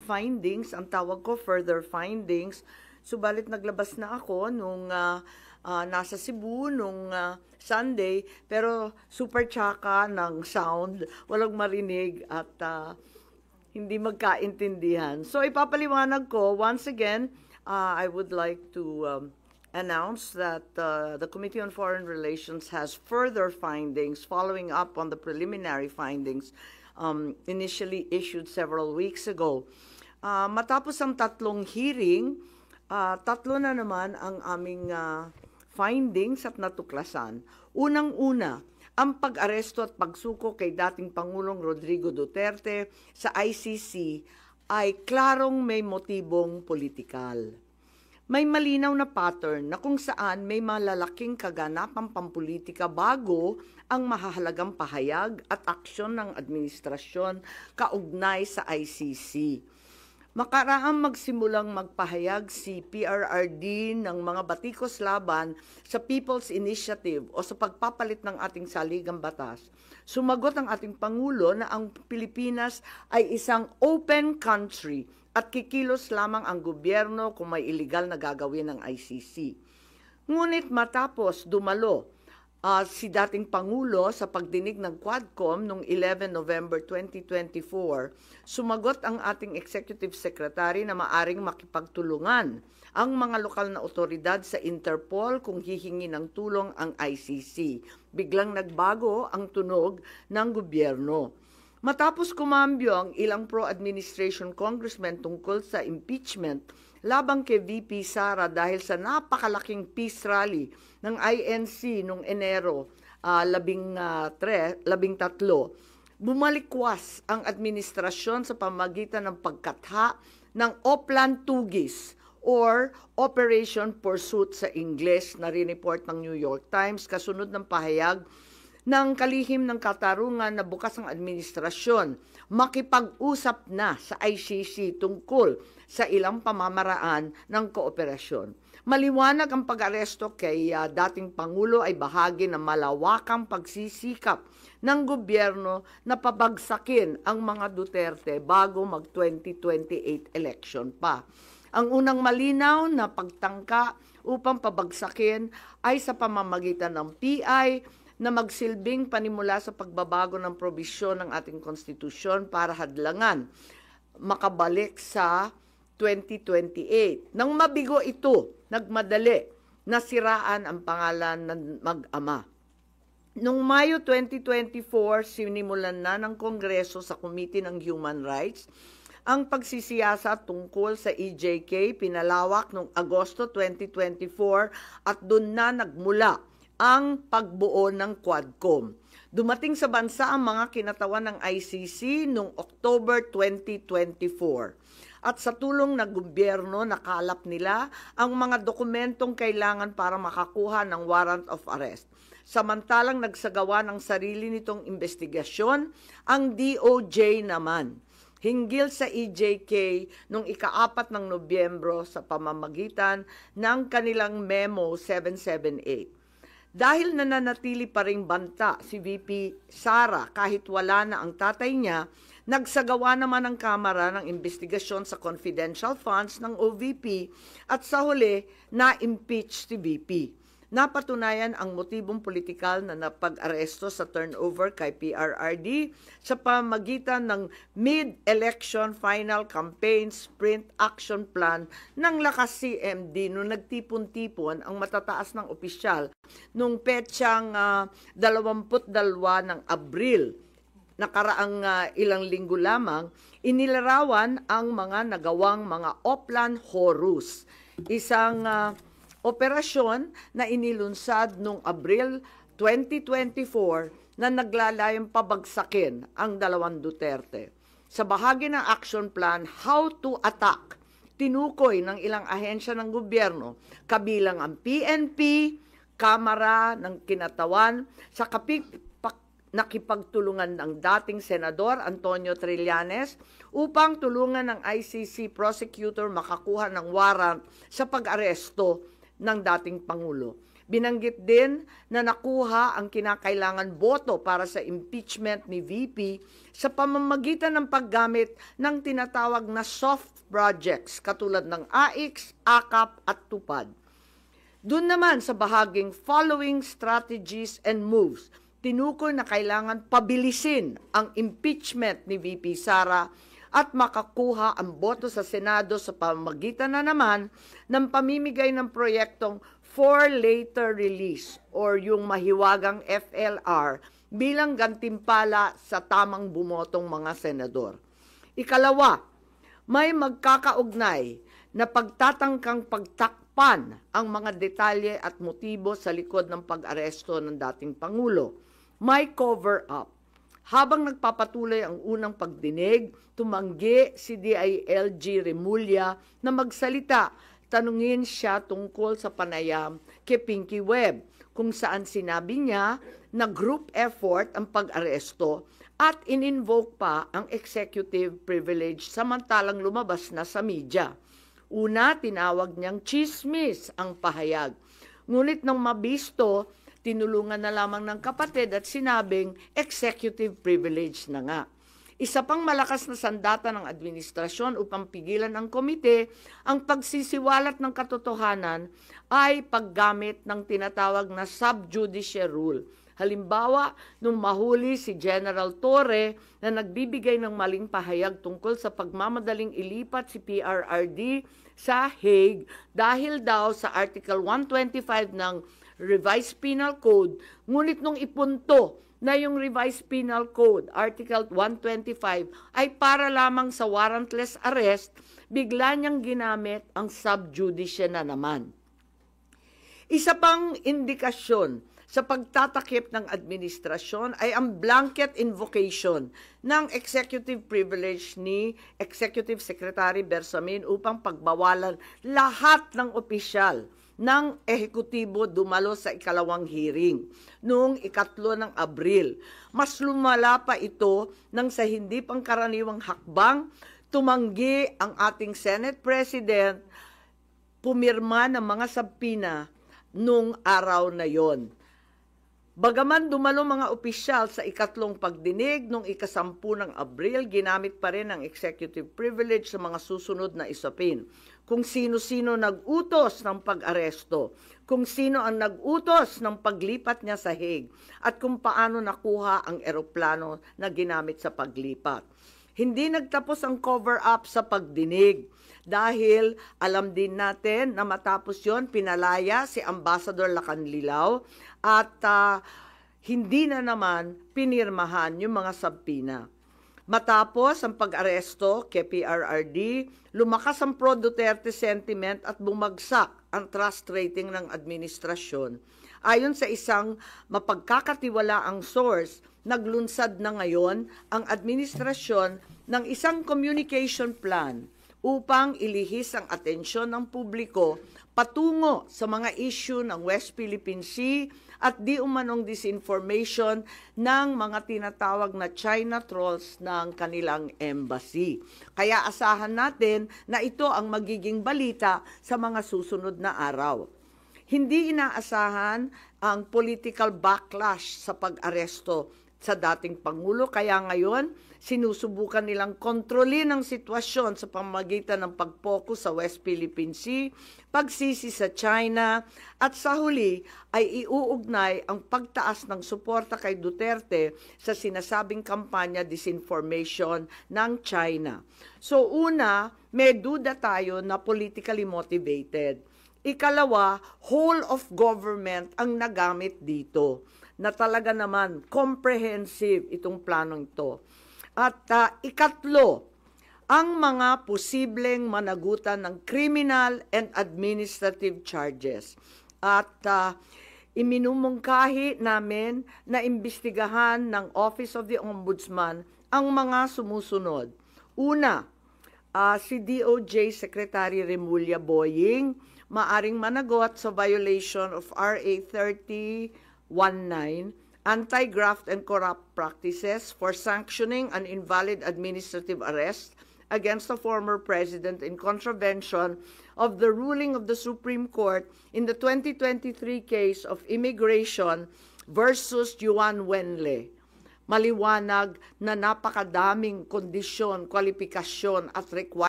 findings, ang tawag ko further findings. Subalit naglabas na ako nung nasa Cebu nung Sunday, pero super tsaka ng sound, walang marinig at hindi magkaintindihan. So ipapaliwanag ko, once again, I would like to announce that the Committee on Foreign Relations has further findings following up on the preliminary findings initially issued several weeks ago. Matapos ang tatlong hearing, tatlo na naman ang aming findings at natuklasan. Unang-una, ang pag-aresto at pagsuko kay dating Pangulong Rodrigo Duterte sa ICC ay klarong may motibong politikal. May malinaw na pattern na kung saan may malalaking kaganapang pampolitika bago ang mahahalagang pahayag at aksyon ng administrasyon kaugnay sa ICC. Makaraang magsimulang magpahayag si PRRD ng mga batikos laban sa People's Initiative o sa pagpapalit ng ating saligang batas. Sumagot ang ating Pangulo na ang Pilipinas ay isang open country at kikilos lamang ang gobyerno kung may illegal na gagawin ng ICC. Ngunit matapos dumalo si dating Pangulo sa pagdinig ng Quadcom noong 11 November 2024, sumagot ang ating Executive Secretary na maaring makipagtulungan ang mga lokal na otoridad sa Interpol kung hihingi ng tulong ang ICC. Biglang nagbago ang tunog ng gobyerno. Matapos kumambyo ang ilang pro-administration congressmen tungkol sa impeachment labang kay VP Sara dahil sa napakalaking peace rally ng INC noong Enero 13, bumalikwas ang administrasyon sa pamamagitan ng pagkatha ng Oplan Tugis or Operation Pursuit sa Ingles na rineport ng New York Times kasunod ng pahayag ng kalihim ng katarungan na bukas ang administrasyon makipag-usap na sa ICC tungkol sa ilang pamamaraan ng kooperasyon. Maliwanag ang pag-aresto kay dating Pangulo ay bahagi ng malawakang pagsisikap ng gobyerno na pabagsakin ang mga Duterte bago mag-2028 election pa. Ang unang malinaw na pagtangka upang pabagsakin ay sa pamamagitan ng PI na magsilbing panimula sa pagbabago ng probisyon ng ating konstitusyon para hadlangan makabalik sa 2028. Nang mabigo ito, nagmadali na siraan ang pangalan ng mag-ama. Noong Mayo 2024, sinimulan na ng Kongreso sa Committee ng Human Rights ang pagsisiyasa tungkol sa EJK, pinalawak noong Agosto 2024 at doon na nagmula ang pagbuo ng Quadcom. Dumating sa bansa ang mga kinatawan ng ICC noong October 2024. At sa tulong ng gobyerno, nakalap nila ang mga dokumentong kailangan para makakuha ng warrant of arrest. Samantalang nagsagawa ng sarili nitong investigasyon, ang DOJ naman hinggil sa EJK noong ika-4 ng Nobyembro sa pamamagitan ng kanilang Memo 778. Dahil nananatili pa ring banta si VP Sara kahit wala na ang tatay niya, nagsagawa naman ang Kamara ng investigasyon sa confidential funds ng OVP at sa huli na-impeach si VP. Napatunayan ang motibong politikal na napag-aresto sa turnover kay PRRD sa pamamagitan ng mid-election final campaign sprint action plan ng Lakas CMD noong nagtipon-tipon ang matataas ng opisyal noong petsang 22 ng Abril. Nakaraang ilang linggo lamang, inilarawan ang mga nagawang mga Oplan Horus, isang operasyon na inilunsad noong Abril 2024 na naglalayong pabagsakin ang dalawang Duterte. Sa bahagi ng action plan, How to Attack, tinukoy ng ilang ahensya ng gobyerno, kabilang ang PNP, Kamara ng Kinatawan, sa nakipagtulungan ng dating Senador Antonio Trillanes upang tulungan ng ICC prosecutor makakuha ng warrant sa pag-aresto ng dating Pangulo. Binanggit din na nakuha ang kinakailangan boto para sa impeachment ni VP sa pamamagitan ng paggamit ng tinatawag na soft projects katulad ng AIX, AKAP at TUPAD. Doon naman sa bahaging following strategies and moves, tinukoy na kailangan pabilisin ang impeachment ni VP Sara at makakuha ang boto sa Senado sa pamamagitan na naman ng pamimigay ng proyektong for later release or yung mahiwagang FLR bilang gantimpala sa tamang bumotong mga senador. Ikalawa, may magkakaugnay na pagtatangkang pagtakpan ang mga detalye at motibo sa likod ng pag-aresto ng dating Pangulo. May cover-up. Habang nagpapatuloy ang unang pagdinig, tumanggi si DILG Remulla na magsalita. Tanungin siya tungkol sa panayam kay Pinky Webb, kung saan sinabi niya na group effort ang pag-aresto at in-invoke pa ang executive privilege samantalang lumabas na sa media. Una, tinawag niyang chismis ang pahayag. Ngunit nang mabisto, tinulungan na lamang ng kapatid at sinabing executive privilege na nga. Isa pang malakas na sandata ng administrasyon upang pigilan ng komite ang pagsisiwalat ng katotohanan ay paggamit ng tinatawag na sub judice rule. Halimbawa, nung mahuli si General Torre na nagbibigay ng maling pahayag tungkol sa pagmamadaling ilipat si PRRD sa Hague dahil daw sa Article 125 ng Revised Penal Code, ngunit nung ipunto na yung Revised Penal Code, Article 125, ay para lamang sa warrantless arrest, bigla niyang ginamit ang sub judice na naman. Isa pang indikasyon sa pagtatakip ng administrasyon ay ang blanket invocation ng executive privilege ni Executive Secretary Bersamin upang pagbawalan lahat ng opisyal ng ehekutibo dumalo sa ikalawang hearing noong 3 ng Abril. Mas lumala pa ito nang sa hindi pangkaraniwang hakbang, tumanggi ang ating Senate President, pumirma ng mga sabpina noong araw na yon. Bagaman dumalo mga opisyal sa 2 pagdinig noong 10 ng Abril, ginamit pa rin ang executive privilege sa mga susunod na isapin. Kung sino-sino nag-utos ng pag-aresto, kung sino ang nag-utos ng paglipat niya sa Hague, at kung paano nakuha ang eroplano na ginamit sa paglipat. Hindi nagtapos ang cover-up sa pagdinig dahil alam din natin na matapos yon pinalaya si Ambassador Lacanlilao at hindi na naman pinirmahan yung mga sabpina. Matapos ang pag-aresto kay PRRD, lumakas ang pro-Duterte sentiment at bumagsak ang trust rating ng administrasyon. Ayon sa isang mapagkakatiwalaang source, naglunsad na ngayon ang administrasyon ng isang communication plan upang ilihis ang atensyon ng publiko patungo sa mga issue ng West Philippine Sea at di umanong disinformation ng mga tinatawag na China trolls ng kanilang embassy. Kaya asahan natin na ito ang magiging balita sa mga susunod na araw. Hindi inaasahan ang political backlash sa pag-aresto sa dating Pangulo, kaya ngayon sinusubukan nilang kontrolin ang sitwasyon sa pamamagitan ng pag-focus sa West Philippine Sea, pagsisi sa China, at sa huli ay iuugnay ang pagtaas ng suporta kay Duterte sa sinasabing kampanya disinformation ng China. So una, may duda tayo na politically motivated. Ikalawa, whole of government ang nagamit dito, na talaga naman comprehensive itong planong ito. At ikatlo, ang mga posibleng managutan ng criminal and administrative charges. At iminumungkahi namin na imbestigahan ng Office of the Ombudsman ang mga sumusunod. Una, si DOJ Secretary Remulla Boying maaring managot sa violation of RA 3019, Anti-Graft and Corrupt Practices for Sanctioning an Invalid Administrative Arrest against the former president in contravention of the ruling of the Supreme Court in the 2023 case of Immigration versus Juan Wenle. Maliwanag na napakadaming kondisyon, kwalifikasyon at requirements